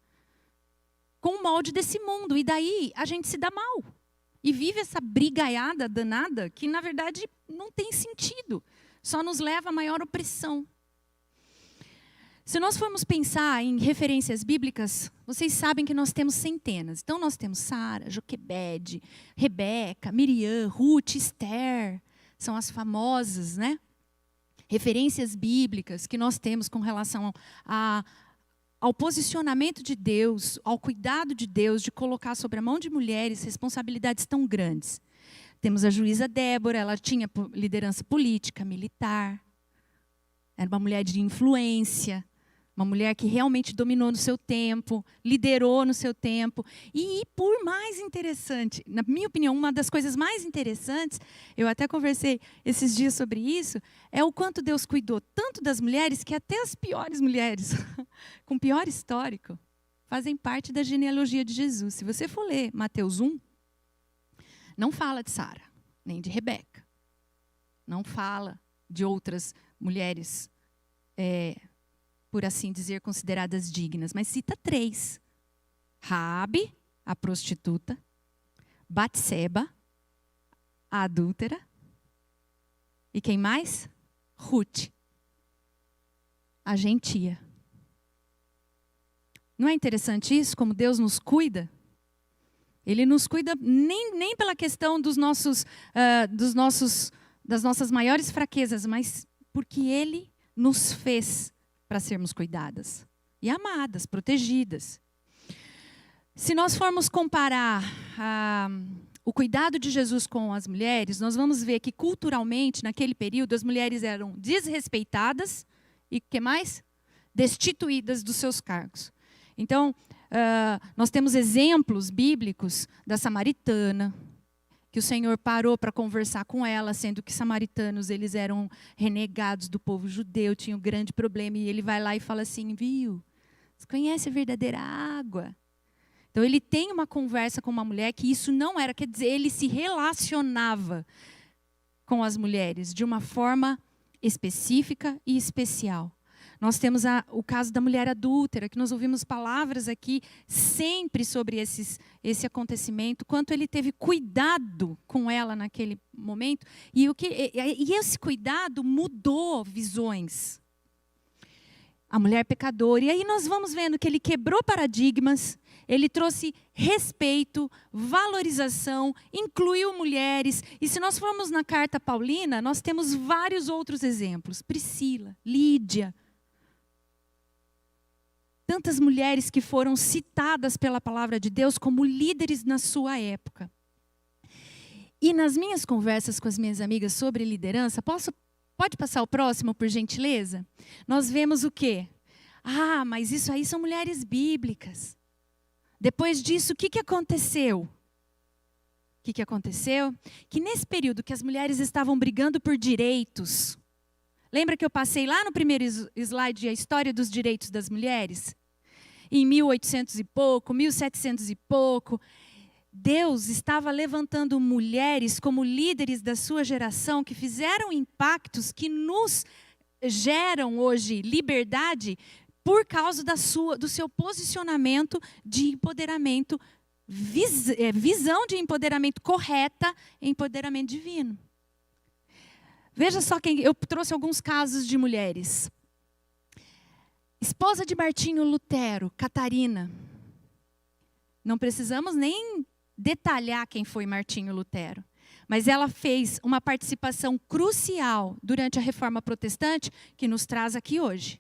Com o molde desse mundo. E daí a gente se dá mal. E vive essa brigaiada danada que, na verdade, não tem sentido. Só nos leva a maior opressão. Se nós formos pensar em referências bíblicas, vocês sabem que nós temos centenas. Então, nós temos Sara, Joquebede, Rebeca, Miriam, Ruth, Esther. São as famosas, né? Referências bíblicas que nós temos com relação ao posicionamento de Deus, ao cuidado de Deus, de colocar sobre a mão de mulheres responsabilidades tão grandes. Temos a juíza Débora, ela tinha liderança política, militar, era uma mulher de influência, uma mulher que realmente dominou no seu tempo, liderou no seu tempo. E por mais interessante, na minha opinião, uma das coisas mais interessantes, eu até conversei esses dias sobre isso, é o quanto Deus cuidou tanto das mulheres, que até as piores mulheres, com pior histórico, fazem parte da genealogia de Jesus. Se você for ler Mateus 1, não fala de Sara, nem de Rebeca. Não fala de outras mulheres por assim dizer, consideradas dignas, mas cita 3. Raabe, a prostituta, Batseba a adúltera. E quem mais? Ruth, a gentia. Não é interessante isso, como Deus nos cuida? Ele nos cuida nem pela questão das nossas maiores fraquezas, mas porque Ele nos fez para sermos cuidadas e amadas, protegidas. Se nós formos comparar o cuidado de Jesus com as mulheres, nós vamos ver que culturalmente, naquele período, as mulheres eram desrespeitadas e o que mais? Destituídas dos seus cargos. Então, nós temos exemplos bíblicos da samaritana, que o Senhor parou para conversar com ela, sendo que samaritanos, eles eram renegados do povo judeu, tinham um grande problema, e ele vai lá e fala assim, viu, você conhece a verdadeira água? Então, ele tem uma conversa com uma mulher que isso não era, quer dizer, ele se relacionava com as mulheres de uma forma específica e especial. Nós temos o caso da mulher adúltera, que nós ouvimos palavras aqui sempre sobre esse acontecimento, quanto ele teve cuidado com ela naquele momento, e esse cuidado mudou visões. A mulher pecadora, e aí nós vamos vendo que ele quebrou paradigmas, ele trouxe respeito, valorização, incluiu mulheres, e se nós formos na carta paulina, nós temos vários outros exemplos, Priscila, Lídia, tantas mulheres que foram citadas pela palavra de Deus como líderes na sua época. E nas minhas conversas com as minhas amigas sobre liderança, pode passar o próximo, por gentileza? Nós vemos o quê? Ah, mas isso aí são mulheres bíblicas. Depois disso, o que aconteceu? O que aconteceu? Que nesse período que as mulheres estavam brigando por direitos, lembra que eu passei lá no primeiro slide a história dos direitos das mulheres? Em 1800 e pouco, 1700 e pouco, Deus estava levantando mulheres como líderes da sua geração que fizeram impactos que nos geram hoje liberdade por causa do seu posicionamento de empoderamento, visão de empoderamento correta, empoderamento divino. Veja só, eu trouxe alguns casos de mulheres. Esposa de Martinho Lutero, Catarina. Não precisamos nem detalhar quem foi Martinho Lutero. Mas ela fez uma participação crucial durante a Reforma Protestante que nos traz aqui hoje.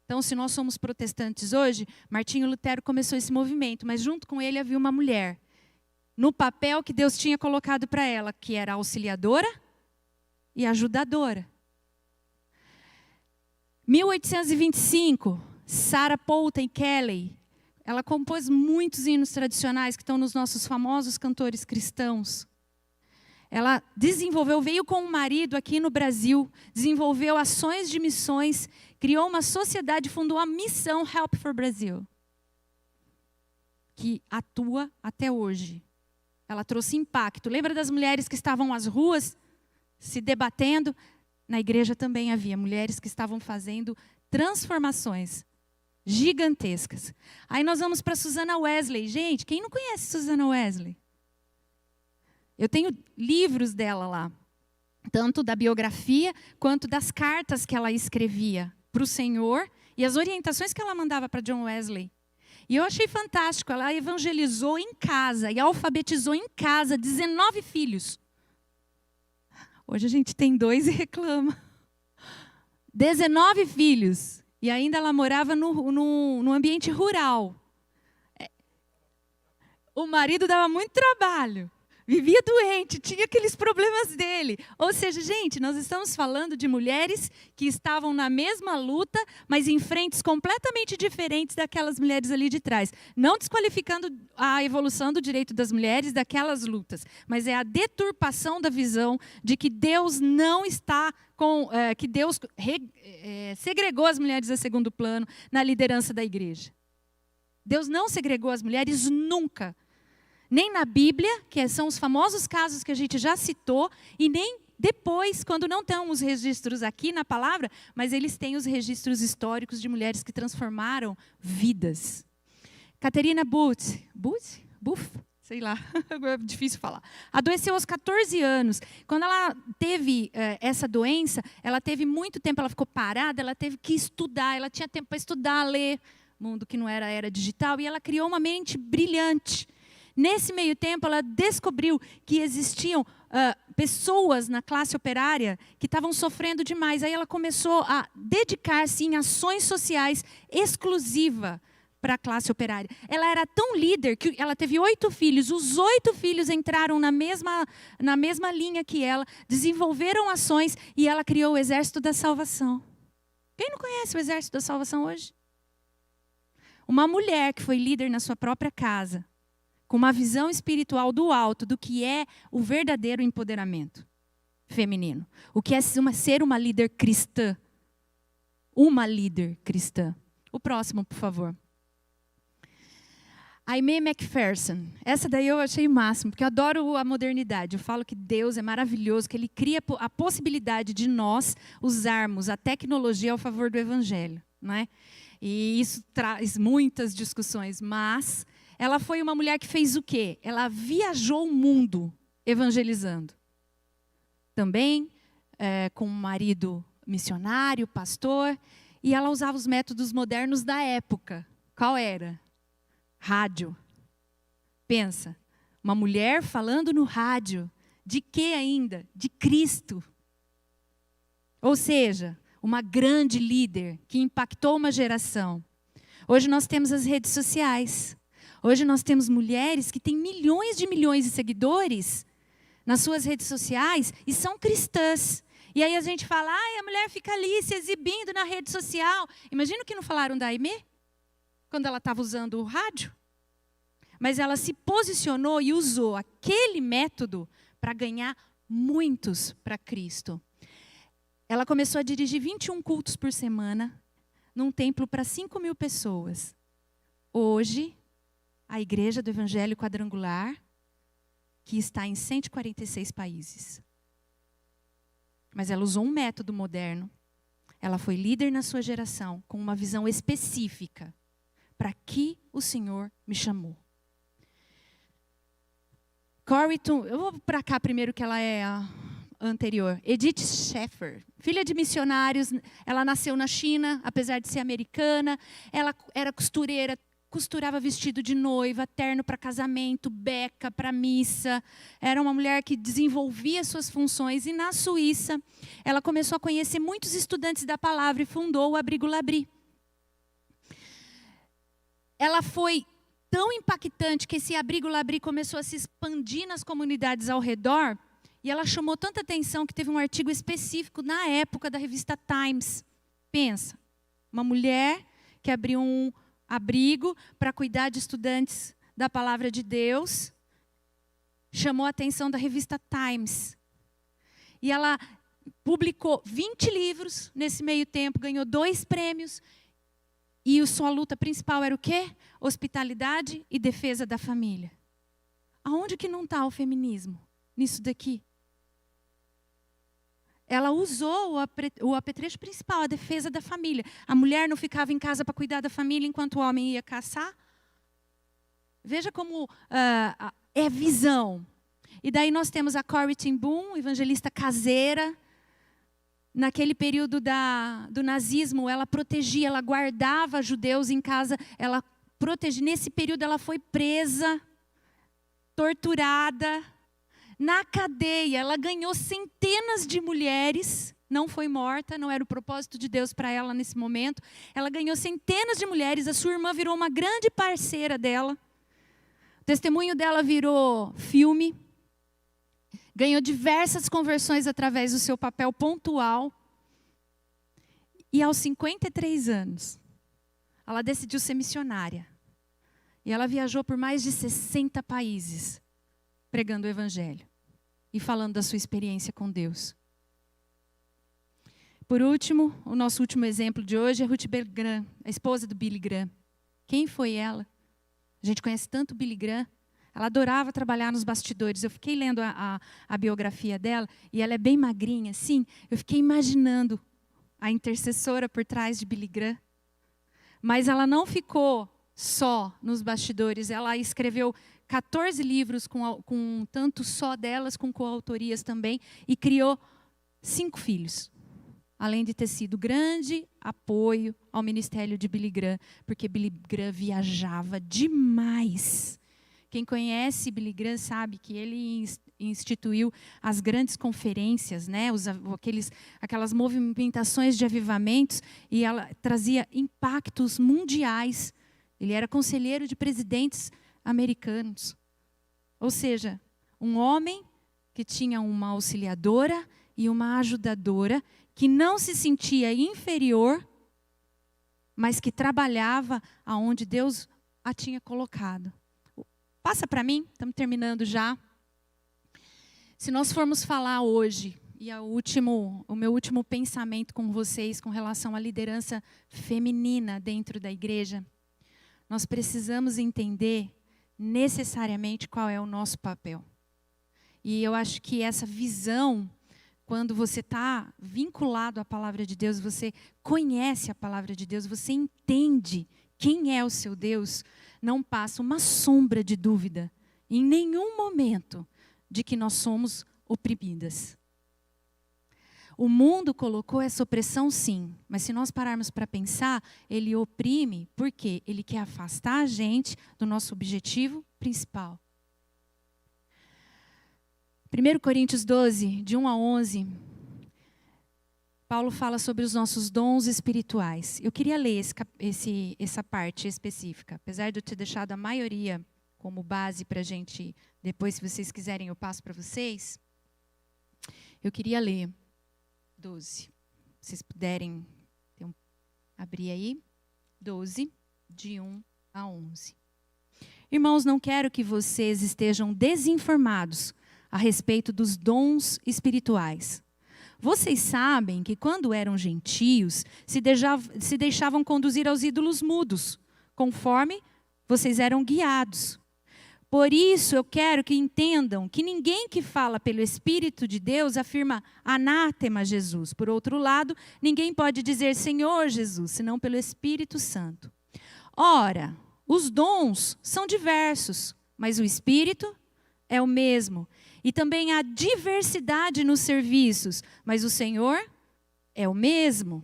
Então, se nós somos protestantes hoje, Martinho Lutero começou esse movimento, mas junto com ele havia uma mulher, no papel que Deus tinha colocado para ela, que era auxiliadora e ajudadora. 1825, Sarah Poulton Kelly, ela compôs muitos hinos tradicionais que estão nos nossos famosos cantores cristãos. Ela veio com um marido aqui no Brasil, desenvolveu ações de missões, criou uma sociedade, fundou a missão Help for Brazil, que atua até hoje. Ela trouxe impacto. Lembra das mulheres que estavam às ruas se debatendo? Na igreja também havia mulheres que estavam fazendo transformações gigantescas. Aí nós vamos para Susana Wesley. Gente, quem não conhece Susana Wesley? Eu tenho livros dela lá, tanto da biografia quanto das cartas que ela escrevia para o Senhor e as orientações que ela mandava para John Wesley. E eu achei fantástico, ela evangelizou em casa e alfabetizou em casa 19 filhos. Hoje a gente tem 2 e reclama. 19 filhos. E ainda ela morava no ambiente rural. O marido dava muito trabalho. Vivia doente, tinha aqueles problemas dele. Ou seja, gente, nós estamos falando de mulheres que estavam na mesma luta, mas em frentes completamente diferentes daquelas mulheres ali de trás. Não desqualificando a evolução do direito das mulheres daquelas lutas, mas é a deturpação da visão de que Deus não está que Deus segregou as mulheres a segundo plano na liderança da igreja. Deus não segregou as mulheres nunca. Nem na Bíblia, que são os famosos casos que a gente já citou, e nem depois, quando não estão os registros aqui na palavra, mas eles têm os registros históricos de mulheres que transformaram vidas. Caterina Buff, sei lá, é difícil falar. Adoeceu aos 14 anos. Quando ela teve essa doença, ela teve muito tempo, ela ficou parada, ela teve que estudar, ela tinha tempo para estudar, ler, mundo que não era digital, e ela criou uma mente brilhante. Nesse meio tempo, ela descobriu que existiam pessoas na classe operária que estavam sofrendo demais. Aí ela começou a dedicar-se em ações sociais exclusivas para a classe operária. Ela era tão líder que ela teve 8 filhos. Os 8 filhos entraram na mesma linha que ela, desenvolveram ações e ela criou o Exército da Salvação. Quem não conhece o Exército da Salvação hoje? Uma mulher que foi líder na sua própria casa, com uma visão espiritual do alto, do que é o verdadeiro empoderamento feminino. O que é ser uma líder cristã. Uma líder cristã. O próximo, por favor. Aimee McPherson. Essa daí eu achei o máximo, porque eu adoro a modernidade. Eu falo que Deus é maravilhoso, que Ele cria a possibilidade de nós usarmos a tecnologia ao favor do Evangelho. Não é? E isso traz muitas discussões, mas ela foi uma mulher que fez o quê? Ela viajou o mundo evangelizando. Também com um marido missionário, pastor, e ela usava os métodos modernos da época. Qual era? Rádio. Pensa, uma mulher falando no rádio. De quê ainda? De Cristo. Ou seja, uma grande líder que impactou uma geração. Hoje nós temos as redes sociais. Hoje nós temos mulheres que têm milhões de seguidores nas suas redes sociais e são cristãs. E aí a gente fala, a mulher fica ali se exibindo na rede social. Imagina o que não falaram da Aimee, quando ela estava usando o rádio. Mas ela se posicionou e usou aquele método para ganhar muitos para Cristo. Ela começou a dirigir 21 cultos por semana, num templo para 5.000 pessoas. Hoje, a Igreja do Evangelho Quadrangular, que está em 146 países. Mas ela usou um método moderno. Ela foi líder na sua geração, com uma visão específica. Para que o Senhor me chamou? Corriton, eu vou para cá primeiro, que ela é a anterior. Edith Schaeffer, filha de missionários. Ela nasceu na China, apesar de ser americana. Ela era costureira, costurava vestido de noiva, terno para casamento, beca para missa. Era uma mulher que desenvolvia suas funções. E na Suíça, ela começou a conhecer muitos estudantes da palavra e fundou o Abrigo Labri. Ela foi tão impactante que esse Abrigo Labri começou a se expandir nas comunidades ao redor. E ela chamou tanta atenção que teve um artigo específico na época da revista Times. Pensa, uma mulher que abriu um abrigo para cuidar de estudantes da palavra de Deus, chamou a atenção da revista Times. E ela publicou 20 livros nesse meio tempo, ganhou 2 prêmios. E a sua luta principal era o quê? Hospitalidade e defesa da família. Aonde que não está o feminismo nisso daqui? Ela usou o apetrecho principal, a defesa da família. A mulher não ficava em casa para cuidar da família enquanto o homem ia caçar. Veja como é visão. E daí nós temos a Corrie ten Boom, evangelista caseira. Naquele período do nazismo, ela protegia, ela guardava judeus em casa. Ela protegia. Nesse período ela foi presa, torturada. Na cadeia, ela ganhou centenas de mulheres, não foi morta, não era o propósito de Deus para ela nesse momento. Ela ganhou centenas de mulheres, a sua irmã virou uma grande parceira dela. O testemunho dela virou filme. Ganhou diversas conversões através do seu papel pontual. E aos 53 anos, ela decidiu ser missionária. E ela viajou por mais de 60 países, pregando o Evangelho e falando da sua experiência com Deus. Por último, o nosso último exemplo de hoje é Ruth B. Graham, a esposa do Billy Graham. Quem foi ela? A gente conhece tanto o Billy Graham. Ela adorava trabalhar nos bastidores. Eu fiquei lendo a biografia dela e ela é bem magrinha, assim. Eu fiquei imaginando a intercessora por trás de Billy Graham. Mas ela não ficou só nos bastidores. Ela escreveu 14 livros com tanto só delas, com coautorias também, e criou 5 filhos. Além de ter sido grande apoio ao ministério de Billy Graham, porque Billy Graham viajava demais. Quem conhece Billy Graham sabe que ele instituiu as grandes conferências, né? Aquelas movimentações de avivamentos, e ela trazia impactos mundiais. Ele era conselheiro de presidentes americanos. Ou seja, um homem que tinha uma auxiliadora e uma ajudadora, que não se sentia inferior, mas que trabalhava aonde Deus a tinha colocado. Passa para mim, estamos terminando já. Se nós formos falar hoje, e o meu último pensamento com vocês com relação à liderança feminina dentro da igreja, nós precisamos entender necessariamente qual é o nosso papel. E eu acho que essa visão, quando você está vinculado à palavra de Deus, você conhece a palavra de Deus, você entende quem é o seu Deus, não passa uma sombra de dúvida, em nenhum momento, de que nós somos oprimidas. O mundo colocou essa opressão, sim, mas se nós pararmos para pensar, ele oprime porque ele quer afastar a gente do nosso objetivo principal. 1 Coríntios 12, de 1 a 11, Paulo fala sobre os nossos dons espirituais. Eu queria ler essa parte específica, apesar de eu ter deixado a maioria como base para a gente, depois, se vocês quiserem, eu passo para vocês. Eu queria ler 12. Se vocês puderem abrir aí. 12, de 1 a 11. Irmãos, não quero que vocês estejam desinformados a respeito dos dons espirituais. Vocês sabem que quando eram gentios, se deixavam conduzir aos ídolos mudos, conforme vocês eram guiados. Por isso eu quero que entendam que ninguém que fala pelo Espírito de Deus afirma anátema Jesus. Por outro lado, ninguém pode dizer Senhor Jesus, senão pelo Espírito Santo. Ora, os dons são diversos, mas o Espírito é o mesmo. E também há diversidade nos serviços, mas o Senhor é o mesmo.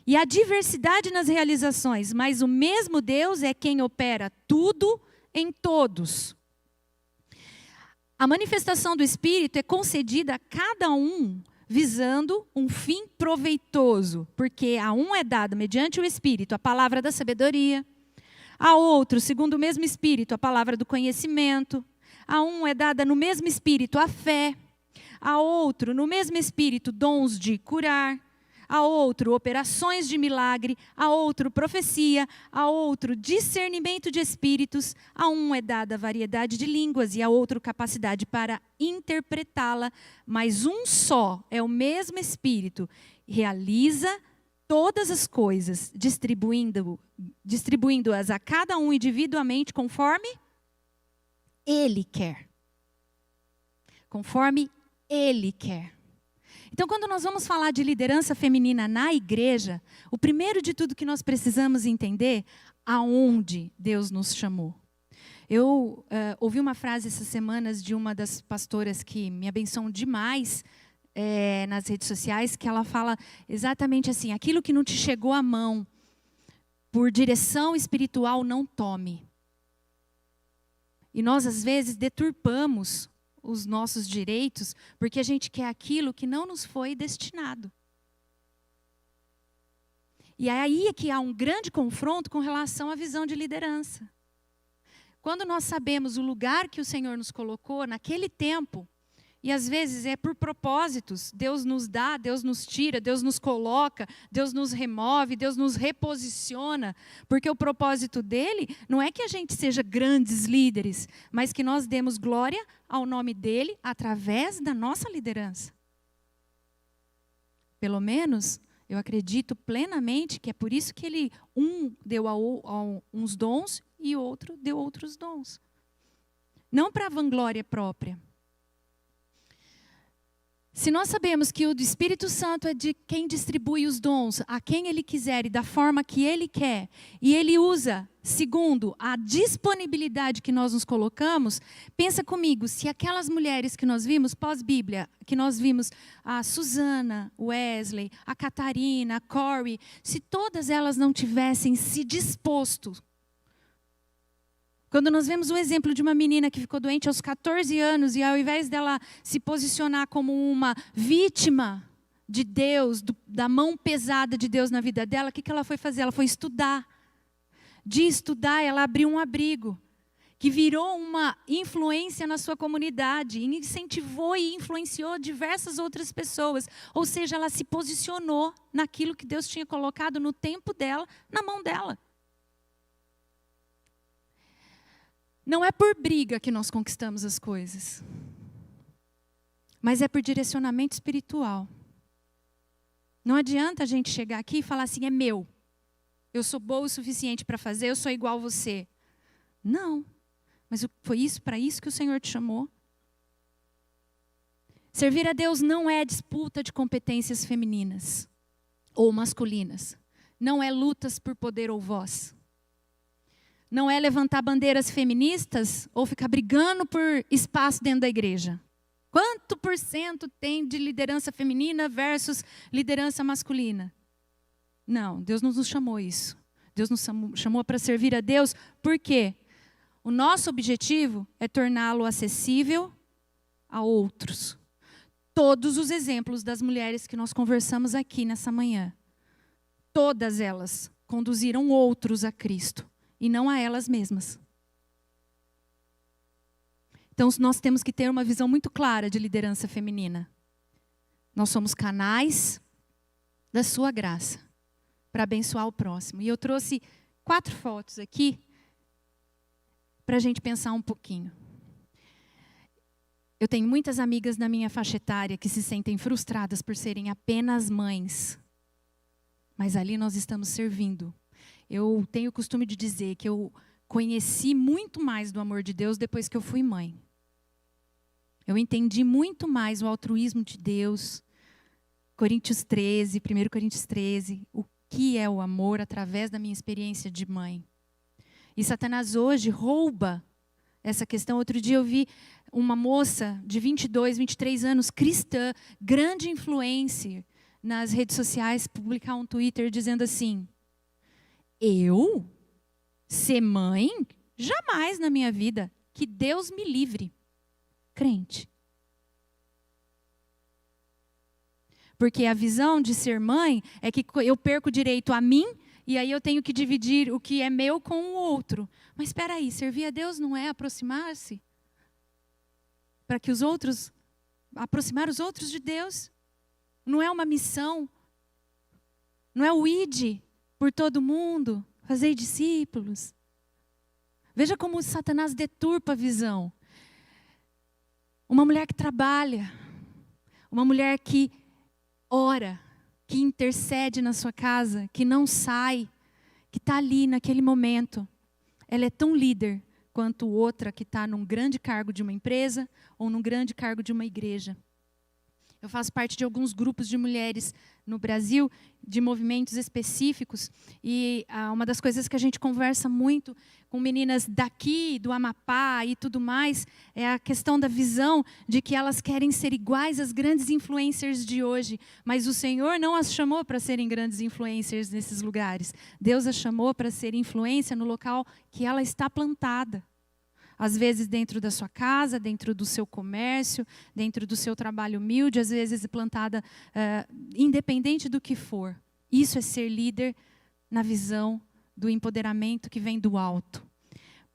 E há diversidade nas realizações, mas o mesmo Deus é quem opera tudo em todos. A manifestação do Espírito é concedida a cada um visando um fim proveitoso, porque a um é dado mediante o Espírito a palavra da sabedoria, a outro, segundo o mesmo Espírito, a palavra do conhecimento, a um é dada no mesmo Espírito a fé, a outro, no mesmo Espírito, dons de curar, a outro, operações de milagre, a outro, profecia, a outro, discernimento de espíritos, a um é dada variedade de línguas e a outro, capacidade para interpretá-la, mas um só é o mesmo Espírito, realiza todas as coisas, distribuindo-as a cada um individualmente conforme Ele quer. Conforme Ele quer. Então, quando nós vamos falar de liderança feminina na igreja, o primeiro de tudo que nós precisamos entender, aonde Deus nos chamou. Eu ouvi uma frase essas semanas de uma das pastoras que me abençoam demais nas redes sociais, que ela fala exatamente assim, aquilo que não te chegou à mão, por direção espiritual, não tome. E nós, às vezes, deturpamos os nossos direitos, porque a gente quer aquilo que não nos foi destinado. E aí é que há um grande confronto com relação à visão de liderança. Quando nós sabemos o lugar que o Senhor nos colocou naquele tempo, e às vezes é por propósitos, Deus nos dá, Deus nos tira, Deus nos coloca, Deus nos remove, Deus nos reposiciona, porque o propósito dele não é que a gente seja grandes líderes, mas que nós demos glória ao nome dele através da nossa liderança. Pelo menos, eu acredito plenamente que é por isso que ele, deu a uns dons e outro deu outros dons. Não para vanglória própria. Se nós sabemos que o Espírito Santo é de quem distribui os dons a quem Ele quiser e da forma que Ele quer, e Ele usa segundo a disponibilidade que nós nos colocamos, pensa comigo, se aquelas mulheres que nós vimos pós-Bíblia, que nós vimos a Susana, Wesley, a Catarina, a Corey, se todas elas não tivessem se disposto. Quando nós vemos o exemplo de uma menina que ficou doente aos 14 anos e ao invés dela se posicionar como uma vítima de Deus, da mão pesada de Deus na vida dela, o que ela foi fazer? Ela foi estudar. De estudar, ela abriu um abrigo, que virou uma influência na sua comunidade, incentivou e influenciou diversas outras pessoas. Ou seja, ela se posicionou naquilo que Deus tinha colocado no tempo dela, na mão dela. Não é por briga que nós conquistamos as coisas, mas é por direcionamento espiritual. Não adianta a gente chegar aqui e falar assim, é meu. Eu sou boa o suficiente para fazer, eu sou igual a você. Não, mas foi para isso que o Senhor te chamou. Servir a Deus não é disputa de competências femininas ou masculinas. Não é lutas por poder ou voz. Não é levantar bandeiras feministas ou ficar brigando por espaço dentro da igreja. Quanto por cento tem de liderança feminina versus liderança masculina? Não, Deus não nos chamou isso. Deus nos chamou para servir a Deus, por quê? O nosso objetivo é torná-lo acessível a outros. Todos os exemplos das mulheres que nós conversamos aqui nessa manhã, todas elas conduziram outros a Cristo. E não a elas mesmas. Então, nós temos que ter uma visão muito clara de liderança feminina. Nós somos canais da sua graça para abençoar o próximo. E eu trouxe 4 fotos aqui para a gente pensar um pouquinho. Eu tenho muitas amigas na minha faixa etária que se sentem frustradas por serem apenas mães. Mas ali nós estamos servindo. Eu tenho o costume de dizer que eu conheci muito mais do amor de Deus depois que eu fui mãe. Eu entendi muito mais o altruísmo de Deus. Coríntios 13, 1 Coríntios 13, o que é o amor através da minha experiência de mãe. E Satanás hoje rouba essa questão. Outro dia eu vi uma moça de 22, 23 anos, cristã, grande influencer nas redes sociais, publicar um Twitter dizendo assim, eu ser mãe? Jamais na minha vida. Que Deus me livre. Crente. Porque a visão de ser mãe é que eu perco direito a mim e aí eu tenho que dividir o que é meu com o outro. Mas espera aí, servir a Deus não é aproximar-se? Para que aproximar os outros de Deus? Não é uma missão? Não é o ide por todo mundo, fazer discípulos. Veja como Satanás deturpa a visão. Uma mulher que trabalha, uma mulher que ora, que intercede na sua casa, que não sai, que está ali naquele momento. Ela é tão líder quanto outra que está num grande cargo de uma empresa ou num grande cargo de uma igreja. Eu faço parte de alguns grupos de mulheres no Brasil, de movimentos específicos, e uma das coisas que a gente conversa muito com meninas daqui, do Amapá e tudo mais, é a questão da visão de que elas querem ser iguais às grandes influencers de hoje, mas o Senhor não as chamou para serem grandes influencers nesses lugares. Deus as chamou para ser influência no local que ela está plantada. Às vezes dentro da sua casa, dentro do seu comércio, dentro do seu trabalho humilde, às vezes plantada independente do que for. Isso é ser líder na visão do empoderamento que vem do alto.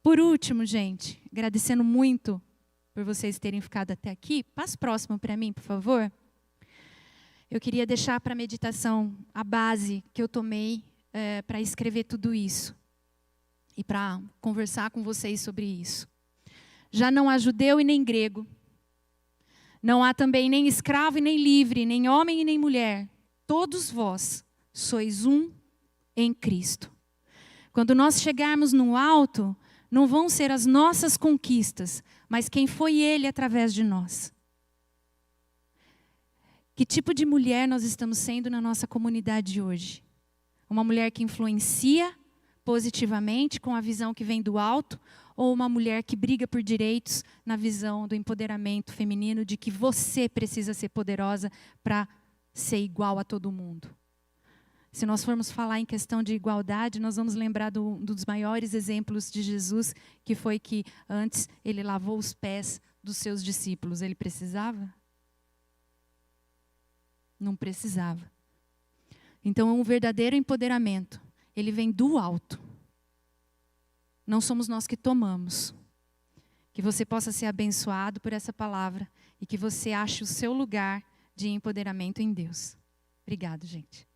Por último, gente, agradecendo muito por vocês terem ficado até aqui. Passe próximo para mim, por favor. Eu queria deixar para a meditação a base que eu tomei para escrever tudo isso. E para conversar com vocês sobre isso. Já não há judeu e nem grego. Não há também nem escravo e nem livre, nem homem e nem mulher. Todos vós sois um em Cristo. Quando nós chegarmos no alto, não vão ser as nossas conquistas, mas quem foi Ele através de nós. Que tipo de mulher nós estamos sendo na nossa comunidade hoje? Uma mulher que influencia positivamente com a visão que vem do alto, ou uma mulher que briga por direitos na visão do empoderamento feminino, de que você precisa ser poderosa para ser igual a todo mundo? Se nós formos falar em questão de igualdade, nós vamos lembrar dos maiores exemplos de Jesus, que foi que antes ele lavou os pés dos seus discípulos. Ele precisava? Não precisava. Então, um verdadeiro empoderamento, ele vem do alto. Não somos nós que tomamos. Que você possa ser abençoado por essa palavra e que você ache o seu lugar de empoderamento em Deus. Obrigado, gente.